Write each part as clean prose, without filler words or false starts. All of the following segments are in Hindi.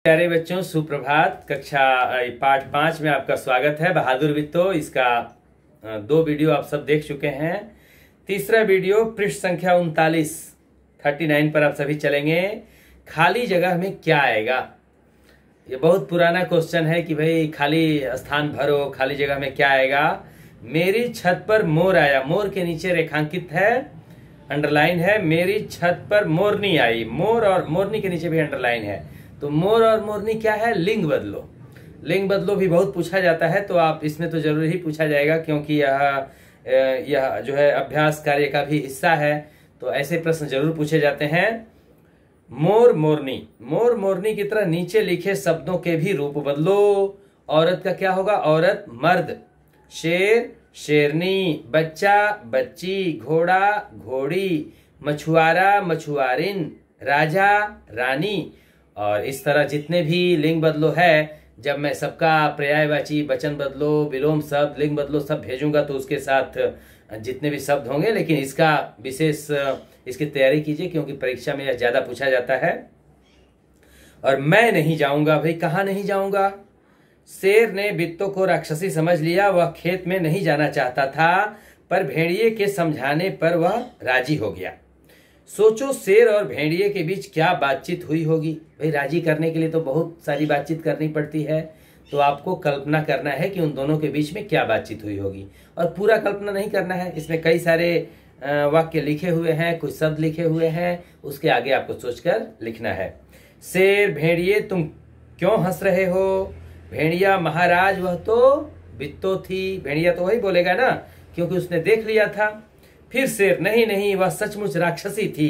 प्यारे बच्चों, सुप्रभात। कक्षा पाठ 5 में आपका स्वागत है। बहादुर बित्तो, इसका 2 वीडियो आप सब देख चुके हैं। तीसरा वीडियो पृष्ठ संख्या 39 पर आप सभी चलेंगे। खाली जगह में क्या आएगा? ये बहुत पुराना क्वेश्चन है कि भाई खाली स्थान भरो, खाली जगह में क्या आएगा। मेरी छत पर मोर आया, मोर के नीचे रेखांकित है, अंडरलाइन है। मेरी छत पर मोरनी आई, मोर और मोरनी के नीचे भी अंडरलाइन है। तो मोर और मोरनी क्या है? लिंग बदलो। लिंग बदलो भी बहुत पूछा जाता है, तो आप इसमें तो जरूर ही पूछा जाएगा, क्योंकि यह जो है अभ्यास कार्य का भी हिस्सा है। तो ऐसे प्रश्न जरूर पूछे जाते हैं। मोर मोरनी, मोर मोरनी की तरह नीचे लिखे शब्दों के भी रूप बदलो। औरत का क्या होगा? औरत मर्द, शेर शेरनी, बच्चा बच्ची, घोड़ा घोड़ी, मछुआरा मछुआरिन, राजा रानी। और इस तरह जितने भी लिंग बदलो है, जब मैं सबका पर्यायवाची, वचन बदलो, विलोम शब्द, लिंग बदलो सब भेजूंगा तो उसके साथ जितने भी शब्द होंगे। लेकिन इसका विशेष इसकी तैयारी कीजिए, क्योंकि परीक्षा में यह ज्यादा पूछा जाता है। और मैं नहीं जाऊंगा, भाई कहाँ नहीं जाऊंगा? शेर ने बित्तो को राक्षसी समझ लिया। वह खेत में नहीं जाना चाहता था, पर भेड़िए के समझाने पर वह राजी हो गया। सोचो, शेर और भेड़िए के बीच क्या बातचीत हुई होगी। भाई राजी करने के लिए तो बहुत सारी बातचीत करनी पड़ती है, तो आपको कल्पना करना है कि उन दोनों के बीच में क्या बातचीत हुई होगी। और पूरा कल्पना नहीं करना है, इसमें कई सारे वाक्य लिखे हुए हैं, कुछ शब्द लिखे हुए हैं, उसके आगे आपको सोचकर लिखना है। शेर, भेड़िए तुम क्यों हंस रहे हो? भेड़िया, महाराज वह तो बित्तो थी। भेड़िया तो वही बोलेगा ना, क्योंकि उसने देख लिया था। फिर शेर, नहीं नहीं, वह सचमुच राक्षसी थी।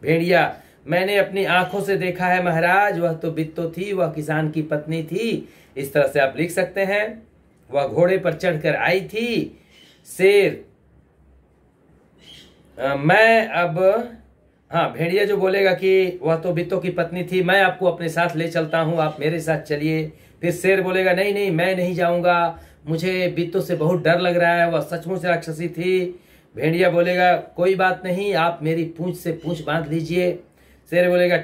भेड़िया, मैंने अपनी आंखों से देखा है महाराज, वह तो बित्तो थी, वह किसान की पत्नी थी। इस तरह से आप लिख सकते हैं। वह घोड़े पर चढ़कर आई थी। शेर, मैं अब, हाँ, भेड़िया जो बोलेगा कि वह तो बित्तो की पत्नी थी, मैं आपको अपने साथ ले चलता हूँ, आप मेरे साथ चलिए। फिर शेर बोलेगा, नहीं नहीं, मैं नहीं जाऊंगा, मुझे बित्तो से बहुत डर लग रहा है, वह सचमुच राक्षसी थी। भेड़िया बोलेगा, कोई बात नहीं, आप मेरी पूंछ से पूंछ बांध लीजिए। शेर बोलेगा,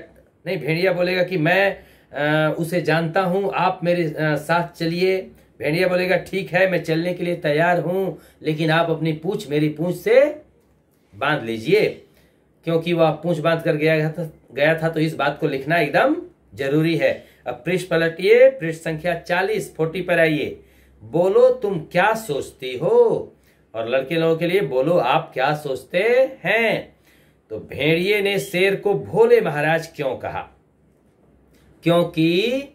नहीं, भेड़िया बोलेगा कि मैं उसे जानता हूँ, आप मेरे साथ चलिए। भेड़िया बोलेगा, ठीक है, मैं चलने के लिए तैयार हूँ, लेकिन आप अपनी पूंछ मेरी पूंछ से बांध लीजिए। क्योंकि वह पूंछ बांध कर गया था, तो इस बात को लिखना एकदम जरूरी है। अब पृष्ठ पलटिए, पृष्ठ संख्या 40 पर आइए। बोलो, तुम क्या सोचती हो? और लड़के लोगों के लिए, बोलो आप क्या सोचते हैं? तो भेड़िए ने शेर को भोले महाराज क्यों कहा? क्योंकि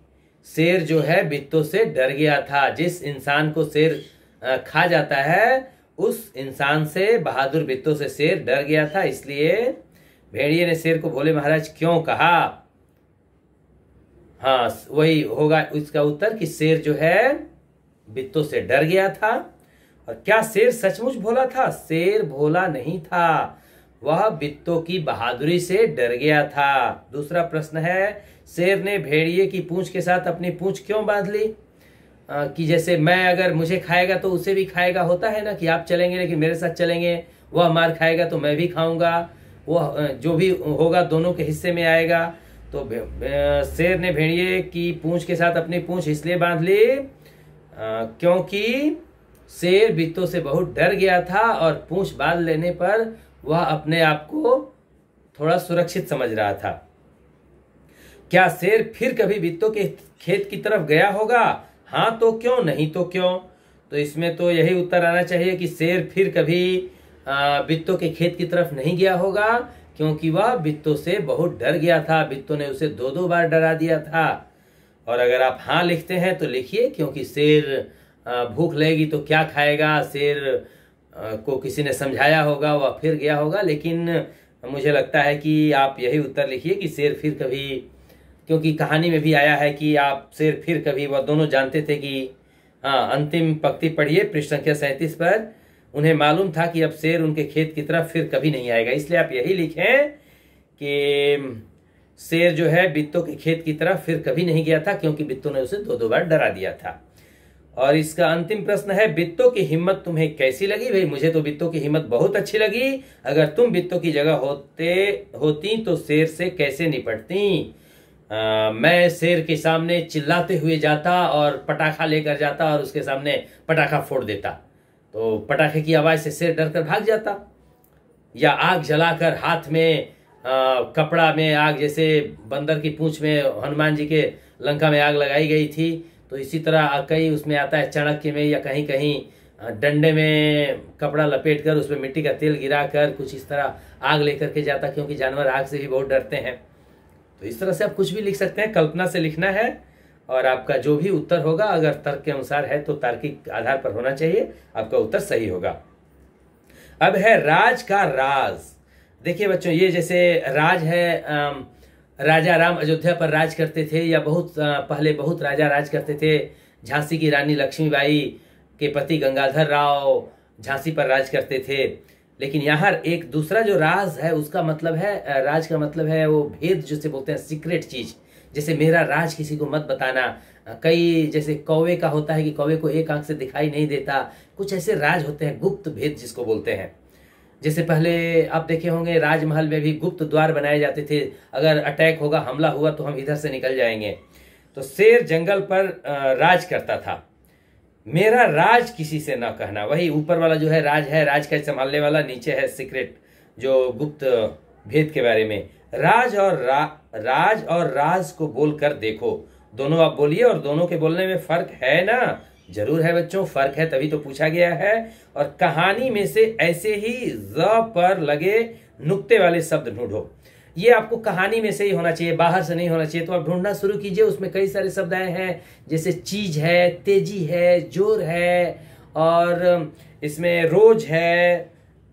शेर जो है बित्तो से डर गया था। जिस इंसान को शेर खा जाता है, उस इंसान से, बहादुर बित्तो से शेर डर गया था। इसलिए भेड़िए ने शेर को भोले महाराज क्यों कहा? हाँ, वही होगा इसका उत्तर कि शेर जो है बित्तो से डर गया था। और क्या शेर सचमुच भोला था? शेर भोला नहीं था, वह बित्तो की बहादुरी से डर गया था। दूसरा प्रश्न है, शेर ने भेड़िए की पूंछ के साथ अपनी पूंछ क्यों बांध ली? कि जैसे मैं, अगर मुझे खाएगा तो उसे भी खाएगा, होता है ना कि आप चलेंगे लेकिन मेरे साथ चलेंगे, वह मार खाएगा तो मैं भी खाऊंगा, वह जो भी होगा दोनों के हिस्से में आएगा। तो शेर ने भेड़िए की पूंछ के साथ अपनी पूंछ इसलिए बांध ली क्योंकि शेर बित्तो से बहुत डर गया था, और पूंछ बांध लेने पर वह अपने आप को थोड़ा सुरक्षित समझ रहा था। क्या शेर फिर कभी बित्तो के खेत की तरफ गया होगा? हाँ तो क्यों, नहीं तो क्यों? तो इसमें तो यही उत्तर आना चाहिए कि शेर फिर कभी बित्तो के खेत की तरफ नहीं गया होगा, क्योंकि वह बित्तो से बहुत डर गया था। बित्तो ने उसे 2-2 बार डरा दिया था। और अगर आप हाँ लिखते हैं तो लिखिए, क्योंकि शेर भूख लगेगी तो क्या खाएगा, शेर को किसी ने समझाया होगा, वह फिर गया होगा। लेकिन मुझे लगता है कि आप यही उत्तर लिखिए कि शेर फिर कभी, क्योंकि कहानी में भी आया है कि आप शेर फिर कभी, वह दोनों जानते थे कि, हाँ, अंतिम पंक्ति पढ़िए पृष्ठ संख्या 37 पर। उन्हें मालूम था कि अब शेर उनके खेत की तरफ फिर कभी नहीं आएगा। इसलिए आप यही लिखें कि शेर जो है बित्तो के खेत की तरफ फिर कभी नहीं गया था, क्योंकि बित्तो ने उसे 2-2 बार डरा दिया था। और इसका अंतिम प्रश्न है, बित्तो की हिम्मत तुम्हें कैसी लगी? भाई मुझे तो बित्तो की हिम्मत बहुत अच्छी लगी। अगर तुम बित्तो की जगह होती तो शेर से कैसे निपटती? मैं शेर के सामने चिल्लाते हुए जाता और पटाखा लेकर जाता और उसके सामने पटाखा फोड़ देता, तो पटाखे की आवाज से शेर डर कर भाग जाता। या आग जलाकर हाथ में कपड़ा में आग, जैसे बंदर की पूंछ में हनुमान जी के लंका में आग लगाई गई थी, तो इसी तरह कई उसमें आता है चाणक्य में, या कहीं कहीं डंडे में कपड़ा लपेटकर उसमें मिट्टी का तेल गिराकर कुछ इस तरह आग लेकर के जाता, क्योंकि जानवर आग से भी बहुत डरते हैं। तो इस तरह से आप कुछ भी लिख सकते हैं, कल्पना से लिखना है, और आपका जो भी उत्तर होगा अगर तर्क के अनुसार है तो तार्किक आधार पर होना चाहिए, आपका उत्तर सही होगा। अब है राज का राज। देखिए बच्चों, ये जैसे राज है, राजा राम अयोध्या पर राज करते थे, या बहुत पहले बहुत राजा राज करते थे। झांसी की रानी लक्ष्मीबाई के पति गंगाधर राव झांसी पर राज करते थे। लेकिन यहाँ एक दूसरा जो राज है, उसका मतलब है, राज का मतलब है वो भेद जिसे बोलते हैं, सीक्रेट चीज। जैसे मेरा राज किसी को मत बताना। कई जैसे कौवे का होता है कि कौवे को एक आंख से दिखाई नहीं देता, कुछ ऐसे राज होते हैं, गुप्त भेद जिसको बोलते हैं। जैसे पहले आप देखे होंगे राजमहल में भी गुप्त द्वार बनाए जाते थे, अगर अटैक होगा, हमला हुआ तो हम इधर से निकल जाएंगे। तो शेर जंगल पर राज करता था। मेरा राज किसी से ना कहना, वही ऊपर वाला जो है राज है, राज का संभालने वाला, नीचे है सीक्रेट जो गुप्त भेद के बारे में। राज और राज को बोलकर देखो, दोनों आप बोलिए, और दोनों के बोलने में फर्क है ना? जरूर है बच्चों, फर्क है, तभी तो पूछा गया है। और कहानी में से ऐसे ही ज पर लगे नुक्ते वाले शब्द ढूंढो। ये आपको कहानी में से ही होना चाहिए, बाहर से नहीं होना चाहिए। तो आप ढूंढना शुरू कीजिए, उसमें कई सारे शब्द आए हैं, जैसे चीज है, तेजी है, जोर है, और इसमें रोज है,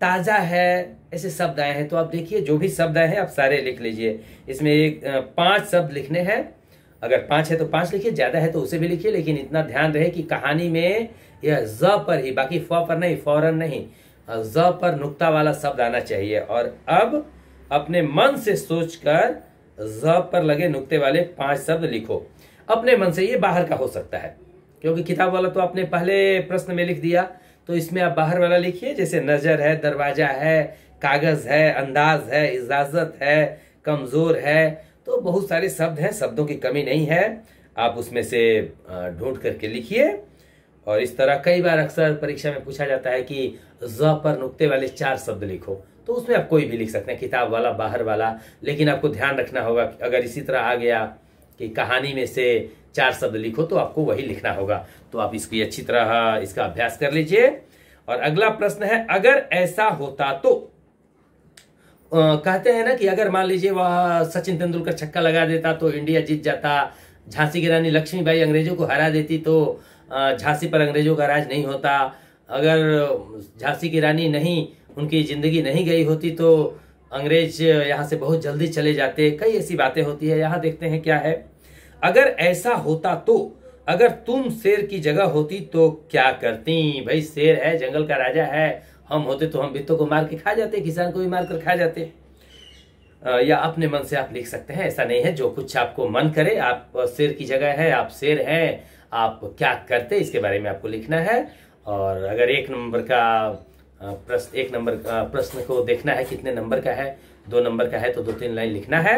ताजा है, ऐसे शब्द आए हैं। तो आप देखिए जो भी शब्द आए हैं आप सारे लिख लीजिए। इसमें 5 शब्द लिखने हैं, अगर 5 है तो 5 लिखिए, ज्यादा है तो उसे भी लिखिए, लेकिन इतना ध्यान रहे कि कहानी में यह ज पर ही, बाकी फ पर नहीं, फौरन नहीं, ज पर नुक्ता वाला शब्द आना चाहिए। और अब अपने मन से सोचकर ज पर लगे नुक्ते वाले 5 शब्द लिखो अपने मन से। ये बाहर का हो सकता है, क्योंकि किताब वाला तो आपने पहले प्रश्न में लिख दिया, तो इसमें आप बाहर वाला लिखिए। जैसे नजर है, दरवाजा है, कागज है, अंदाज है, इजाजत है, कमजोर है, तो बहुत सारे शब्द हैं, शब्दों की कमी नहीं है। आप उसमें से ढूंढ करके लिखिए। और इस तरह कई बार अक्सर परीक्षा में पूछा जाता है कि ज पर नुक्ते वाले 4 शब्द लिखो, तो उसमें आप कोई भी लिख सकते हैं, किताब वाला, बाहर वाला। लेकिन आपको ध्यान रखना होगा कि अगर इसी तरह आ गया कि कहानी में से 4 शब्द लिखो, तो आपको वही लिखना होगा। तो आप इसकी अच्छी तरह इसका अभ्यास कर लीजिए। और अगला प्रश्न है, अगर ऐसा होता तो। कहते हैं ना कि अगर मान लीजिए वह सचिन तेंदुलकर छक्का लगा देता तो इंडिया जीत जाता, झांसी की रानी लक्ष्मीबाई अंग्रेजों को हरा देती तो झांसी पर अंग्रेजों का राज नहीं होता, अगर झांसी की रानी नहीं, उनकी जिंदगी नहीं गई होती तो अंग्रेज यहाँ से बहुत जल्दी चले जाते। कई ऐसी बातें होती है। यहाँ देखते हैं क्या है। अगर ऐसा होता तो, अगर तुम शेर की जगह होती तो क्या करती? भाई शेर है, जंगल का राजा है, हम होते तो हम बित्तों को मार के खा जाते, किसान को भी मार कर खा जाते। या अपने मन से आप लिख सकते हैं, ऐसा नहीं है, जो कुछ आपको मन करे। आप शेर की जगह है, आप शेर हैं, आप क्या करते इसके बारे में आपको लिखना है। और अगर 1 नंबर का प्रश्न, 1 नंबर प्रश्न को देखना है कितने नंबर का है, 2 नंबर का है तो 2-3 लाइन लिखना है।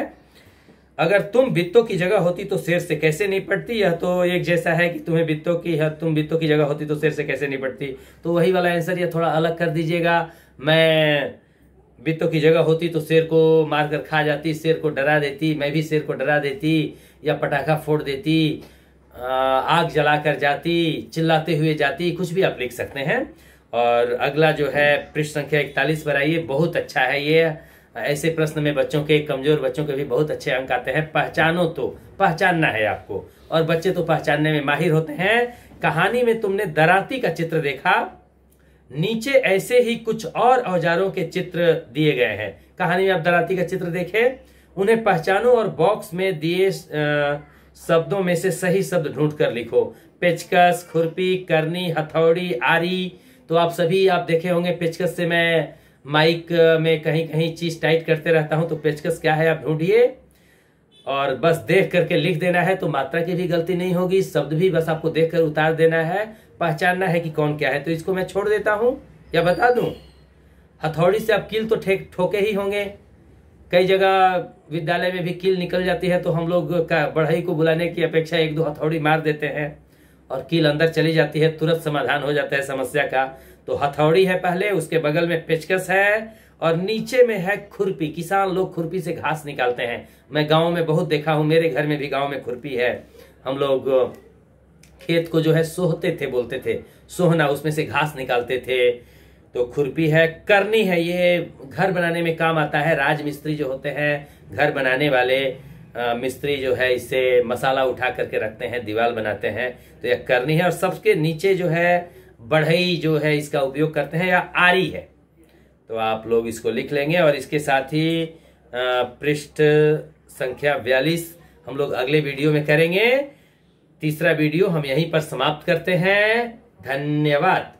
अगर तुम बित्तों की जगह होती तो शेर से कैसे निपटती? यह तो एक जैसा है कि तुम बित्तों की जगह होती तो शेर से कैसे निपटती, तो वही वाला आंसर। यह थोड़ा अलग कर दीजिएगा। मैं बित्तों की जगह होती तो शेर को मारकर खा जाती, शेर को डरा देती, मैं भी शेर को डरा देती, या पटाखा फोड़ देती, आग जलाकर जाती, चिल्लाते हुए जाती, कुछ भी आप लिख सकते हैं। और अगला जो है पृष्ठ संख्या 41 पर आइए। बहुत अच्छा है ये। ऐसे प्रश्न में बच्चों के, कमजोर बच्चों के भी बहुत अच्छे अंक आते हैं। पहचानो तो, पहचानना है आपको, और बच्चे तो पहचानने में माहिर होते हैं। कहानी में तुमने दराती का चित्र देखा, नीचे ऐसे ही कुछ और औजारों के चित्र दिए गए हैं। कहानी में आप दराती का चित्र देखें, उन्हें पहचानो और बॉक्स में दिए शब्दों में से सही शब्द ढूंढ कर लिखो। पेचकस, खुरपी, करनी, हथौड़ी, आरी। तो आप सभी आप देखे होंगे, पेचकस से मैं माइक में कहीं कहीं चीज टाइट करते रहता हूं। तो पेचकस क्या है आप ढूंढिए, और बस देख करके लिख देना है, तो मात्रा की भी गलती नहीं होगी, शब्द भी बस आपको देखकर उतार देना है, पहचानना है कि कौन क्या है। तो इसको मैं छोड़ देता हूं या बता दूं। हथौड़ी से आप कील तो ठोके ही होंगे, कई जगह विद्यालय में भी कील निकल जाती है तो हम लोग का बढ़ई को बुलाने की अपेक्षा एक दो हथौड़ी मार देते हैं और कील अंदर चली जाती है, तुरंत समाधान हो जाता है समस्या का। तो हथौड़ी है पहले, उसके बगल में पेचकस है और नीचे में है खुरपी। किसान लोग खुरपी से घास निकालते हैं। मैं गांव में बहुत देखा हूं, मेरे घर में भी गांव में खुरपी है। हम लोग खेत को जो है सोहते थे, बोलते थे सोहना, उसमें से घास निकालते थे। तो खुरपी है। करनी है, ये घर बनाने में काम आता है। राजमिस्त्री जो होते हैं, घर बनाने वाले मिस्त्री जो है, इससे मसाला उठा करके रखते हैं, दीवार बनाते हैं। तो यह करनी है। और सबके नीचे जो है बढ़ई जो है इसका उपयोग करते हैं, या आरी है। तो आप लोग इसको लिख लेंगे। और इसके साथ ही पृष्ठ संख्या 42 हम लोग अगले वीडियो में करेंगे। तीसरा वीडियो हम यहीं पर समाप्त करते हैं। धन्यवाद।